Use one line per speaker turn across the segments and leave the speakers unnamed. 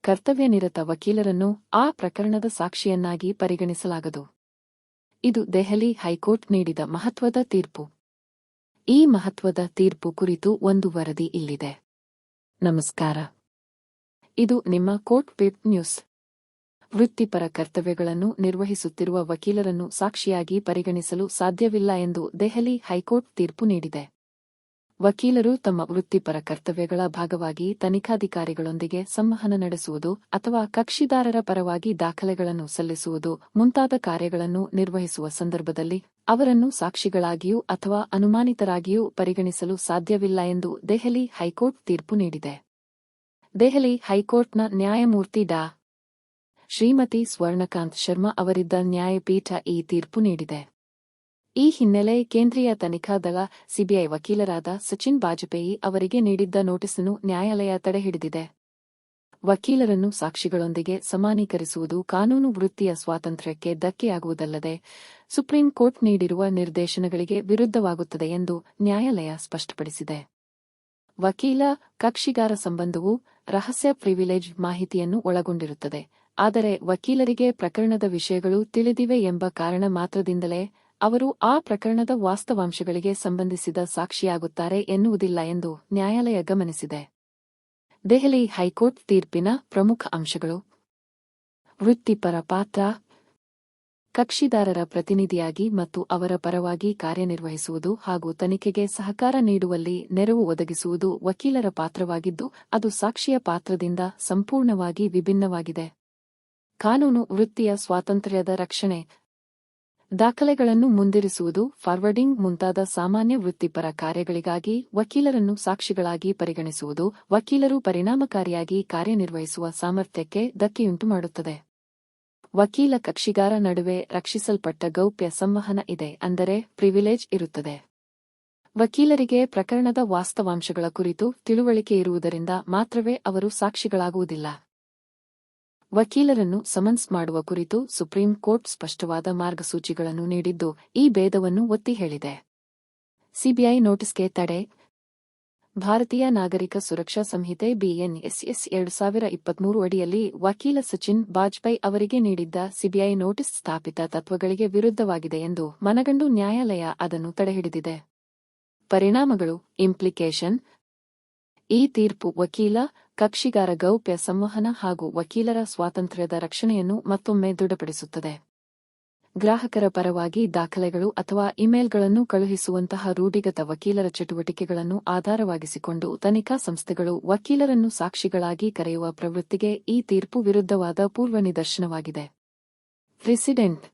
ಕರ್ತವ್ಯನಿರತ ವಕೀಲರನ್ನು ಆ ಪ್ರಕರಣದ ಸಾಕ್ಷಿಯನ್ನಾಗಿ ಪರಿಗಣಿಸಲಾಗದು. ಇದು ದೆಹಲಿ ಹೈಕೋರ್ಟ್ ನೀಡಿದ ಮಹತ್ವದ ತೀರ್ಪು. ಈ ಮಹತ್ವದ ತೀರ್ಪು ಕುರಿತು ಒಂದು ವರದಿ ಇಲ್ಲಿದೆ. ನಮಸ್ಕಾರ. ಇದು ನಿಮ್ಮ ಕೋರ್ಟ್ ವೆಬ್ ನ್ಯೂಸ್. ವೃತ್ತಿಪರ ಕರ್ತವ್ಯಗಳನ್ನು ನಿರ್ವಹಿಸುತ್ತಿರುವ ವಕೀಲರನ್ನು ಸಾಕ್ಷಿಯಾಗಿ ಪರಿಗಣಿಸಲು ಸಾಧ್ಯವಿಲ್ಲ ಎಂದು ದೆಹಲಿ ಹೈಕೋರ್ಟ್ ತೀರ್ಪು ನೀಡಿದೆ. ವಕೀಲರು ತಮ್ಮ ವೃತ್ತಿಪರ ಕರ್ತವ್ಯಗಳ ಭಾಗವಾಗಿ ತನಿಖಾಧಿಕಾರಿಗಳೊಂದಿಗೆ ಸಂವಹನ ನಡೆಸುವುದು ಅಥವಾ ಕಕ್ಷಿದಾರರ ಪರವಾಗಿ ದಾಖಲೆಗಳನ್ನು ಸಲ್ಲಿಸುವುದು ಮುಂತಾದ ಕಾರ್ಯಗಳನ್ನು ನಿರ್ವಹಿಸುವ ಸಂದರ್ಭದಲ್ಲಿ ಅವರನ್ನು ಸಾಕ್ಷಿಗಳಾಗಿಯೂ ಅಥವಾ ಅನುಮಾನಿತರಾಗಿಯೂ ಪರಿಗಣಿಸಲು ಸಾಧ್ಯವಿಲ್ಲ ಎಂದು ದೆಹಲಿ ಹೈಕೋರ್ಟ್ ತೀರ್ಪು ನೀಡಿದೆ. ದೆಹಲಿ ಹೈಕೋರ್ಟ್ನ ನ್ಯಾಯಮೂರ್ತಿ ಡಾ. ಶ್ರೀಮತಿ ಸ್ವರ್ಣಕಾಂತ್ ಶರ್ಮಾ ಅವರಿದ್ದ ನ್ಯಾಯಪೀಠ ಈ ತೀರ್ಪು ನೀಡಿದೆ. ಈ ಹಿನ್ನೆಲೆ ಕೇಂದ್ರೀಯ ತನಿಖಾ ದಳ ಸಿಬಿಐ ವಕೀಲರಾದ ಸಚಿನ್ ಬಾಜಪೇಯಿ ಅವರಿಗೆ ನೀಡಿದ್ದ ನೋಟಿಸನ್ನು ನ್ಯಾಯಾಲಯ ತಡೆಹಿಡಿದಿದೆ. ವಕೀಲರನ್ನು ಸಾಕ್ಷಿಗಳೊಂದಿಗೆ ಸಮಾನೀಕರಿಸುವುದು ಕಾನೂನು ವೃತ್ತಿಯ ಸ್ವಾತಂತ್ರ್ಯಕ್ಕೆ ಧಕ್ಕೆಯಾಗುವುದಲ್ಲದೆ ಸುಪ್ರೀಂ ಕೋರ್ಟ್ ನೀಡಿರುವ ನಿರ್ದೇಶನಗಳಿಗೆ ವಿರುದ್ಧವಾಗುತ್ತದೆ ಎಂದು ನ್ಯಾಯಾಲಯ ಸ್ಪಷ್ಟಪಡಿಸಿದೆ. ವಕೀಲ ಕಕ್ಷಿಗಾರ ಸಂಬಂಧವು ರಹಸ್ಯ ಪ್ರಿವಿಲೇಜ್ ಮಾಹಿತಿಯನ್ನು ಒಳಗೊಂಡಿರುತ್ತದೆ. ಆದರೆ ವಕೀಲರಿಗೆ ಪ್ರಕರಣದ ವಿಷಯಗಳು ತಿಳಿದಿವೆ ಎಂಬ ಕಾರಣ ಮಾತ್ರದಿಂದಲೇ ಅವರು ಆ ಪ್ರಕರಣದ ವಾಸ್ತವಾಂಶಗಳಿಗೆ ಸಂಬಂಧಿಸಿದ ಸಾಕ್ಷಿಯಾಗುತ್ತಾರೆ ಎನ್ನುವುದಿಲ್ಲ ಎಂದು ನ್ಯಾಯಾಲಯ ಗಮನಿಸಿದೆ. ದೆಹಲಿ ಹೈಕೋರ್ಟ್ ತೀರ್ಪಿನ ಪ್ರಮುಖ ಅಂಶಗಳು: ವೃತ್ತಿಪರ ಪಾತ್ರ: ಕಕ್ಷಿದಾರರ ಪ್ರತಿನಿಧಿಯಾಗಿ ಮತ್ತು ಅವರ ಪರವಾಗಿ ಕಾರ್ಯನಿರ್ವಹಿಸುವುದು ಹಾಗೂ ತನಿಖೆಗೆ ಸಹಕಾರ ನೀಡುವಲ್ಲಿ ನೆರವು ಒದಗಿಸುವುದು ವಕೀಲರ ಪಾತ್ರವಾಗಿದ್ದು, ಅದು ಸಾಕ್ಷಿಯ ಪಾತ್ರದಿಂದ ಸಂಪೂರ್ಣವಾಗಿ ವಿಭಿನ್ನವಾಗಿದೆ. ಕಾನೂನು ವೃತ್ತಿಯ ಸ್ವಾತಂತ್ರ್ಯದ ರಕ್ಷಣೆ: ದಾಖಲೆಗಳನ್ನು ಮುಂದಿರಿಸುವುದು, ಫಾರ್ವರ್ಡಿಂಗ್ ಮುಂತಾದ ಸಾಮಾನ್ಯ ವೃತ್ತಿಪರ ಕಾರ್ಯಗಳಿಗಾಗಿ ವಕೀಲರನ್ನು ಸಾಕ್ಷಿಗಳಾಗಿ ಪರಿಗಣಿಸುವುದು ವಕೀಲರು ಪರಿಣಾಮಕಾರಿಯಾಗಿ ಕಾರ್ಯನಿರ್ವಹಿಸುವ ಸಾಮರ್ಥ್ಯಕ್ಕೆ ಧಕ್ಕೆಯುಂಟುಮಾಡುತ್ತದೆ. ವಕೀಲ ಕಕ್ಷಿಗಾರ ನಡುವೆ ರಕ್ಷಿಸಲ್ಪಟ್ಟ ಗೌಪ್ಯ ಸಂವಹನ ಇದೆ, ಅಂದರೆ ಪ್ರಿವಿಲೇಜ್ ಇರುತ್ತದೆ. ವಕೀಲರಿಗೆ ಪ್ರಕರಣದ ವಾಸ್ತವಾಂಶಗಳ ಕುರಿತು ತಿಳುವಳಿಕೆ ಇರುವುದರಿಂದ ಮಾತ್ರವೇ ಅವರು ಸಾಕ್ಷಿಗಳಾಗುವುದಿಲ್ಲ. ವಕೀಲರನ್ನು ಸಮನ್ಸ್ ಮಾಡುವ ಕುರಿತು ಸುಪ್ರೀಂ ಕೋರ್ಟ್ ಸ್ಪಷ್ಟವಾದ ಮಾರ್ಗಸೂಚಿಗಳನ್ನು ನೀಡಿದ್ದು, ಈ ಭೇದವನ್ನು ಒತ್ತಿ ಹೇಳಿದೆ. ಸಿಬಿಐ ನೋಟಿಸ್ಗೆ ತಡೆ: ಭಾರತೀಯ ನಾಗರಿಕ ಸುರಕ್ಷಾ ಸಂಹಿತೆ BNSS 2023 ಅಡಿಯಲ್ಲಿ ವಕೀಲ ಸಚಿನ್ ಬಾಜ್ಪೇಯಿ ಅವರಿಗೆ ನೀಡಿದ್ದ ಸಿಬಿಐ ನೋಟಿಸ್ ಸ್ಥಾಪಿತ ತತ್ವಗಳಿಗೆ ವಿರುದ್ಧವಾಗಿದೆ ಎಂದು ಮನಗಂಡು ನ್ಯಾಯಾಲಯ ಅದನ್ನು ತಡೆಹಿಡಿದಿದೆ. ಪರಿಣಾಮಗಳು: ಇಂಪ್ಲಿಕೇಶನ್: ಈ ತೀರ್ಪು ವಕೀಲ ಕಕ್ಷಿಗಾರ ಗೌಪ್ಯ ಸಂವಹನ ಹಾಗೂ ವಕೀಲರ ಸ್ವಾತಂತ್ರ್ಯದ ರಕ್ಷಣೆಯನ್ನು ಮತ್ತೊಮ್ಮೆ ದೃಢಪಡಿಸುತ್ತದೆ. ಗ್ರಾಹಕರ ಪರವಾಗಿ ದಾಖಲೆಗಳು ಅಥವಾ ಇಮೇಲ್ಗಳನ್ನು ಕಳುಹಿಸುವಂತಹ ರೂಢಿಗತ ವಕೀಲರ ಚಟುವಟಿಕೆಗಳನ್ನು ಆಧಾರವಾಗಿಸಿಕೊಂಡು ತನಿಖಾ ಸಂಸ್ಥೆಗಳು ವಕೀಲರನ್ನು ಸಾಕ್ಷಿಗಳಾಗಿ ಕರೆಯುವ ಪ್ರವೃತ್ತಿಗೆ ಈ ತೀರ್ಪು ವಿರುದ್ಧವಾದ ಪೂರ್ವನಿದರ್ಶನವಾಗಿದೆ. ಪ್ರೆಸಿಡೆಂಟ್: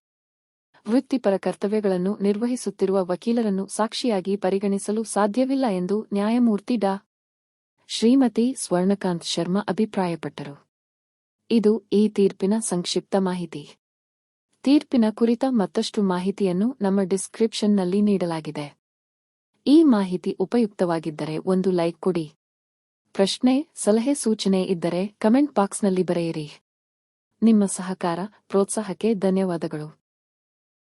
ವೃತ್ತಿಪರ ಕರ್ತವ್ಯಗಳನ್ನು ನಿರ್ವಹಿಸುತ್ತಿರುವ ವಕೀಲರನ್ನು ಸಾಕ್ಷಿಯಾಗಿ ಪರಿಗಣಿಸಲು ಸಾಧ್ಯವಿಲ್ಲ ಎಂದು ನ್ಯಾಯಮೂರ್ತಿ ಡಾ. ಶ್ರೀಮತಿ ಸ್ವರ್ಣಕಾಂತ್ ಶರ್ಮಾ ಅಭಿಪ್ರಾಯಪಟ್ಟರು. ಇದು ಈ ತೀರ್ಪಿನ ಸಂಕ್ಷಿಪ್ತ ಮಾಹಿತಿ. ತೀರ್ಪಿನ ಕುರಿತ ಮತ್ತಷ್ಟು ಮಾಹಿತಿಯನ್ನು ನಮ್ಮ ಡಿಸ್ಕ್ರಿಪ್ಷನ್ನಲ್ಲಿ ನೀಡಲಾಗಿದೆ. ಈ ಮಾಹಿತಿ ಉಪಯುಕ್ತವಾಗಿದ್ದರೆ ಒಂದು ಲೈಕ್ ಕೊಡಿ. ಪ್ರಶ್ನೆ, ಸಲಹೆ, ಸೂಚನೆ ಇದ್ದರೆ ಕಮೆಂಟ್ ಬಾಕ್ಸ್ನಲ್ಲಿ ಬರೆಯಿರಿ. ನಿಮ್ಮ ಸಹಕಾರ, ಪ್ರೋತ್ಸಾಹಕ್ಕೆ ಧನ್ಯವಾದಗಳು.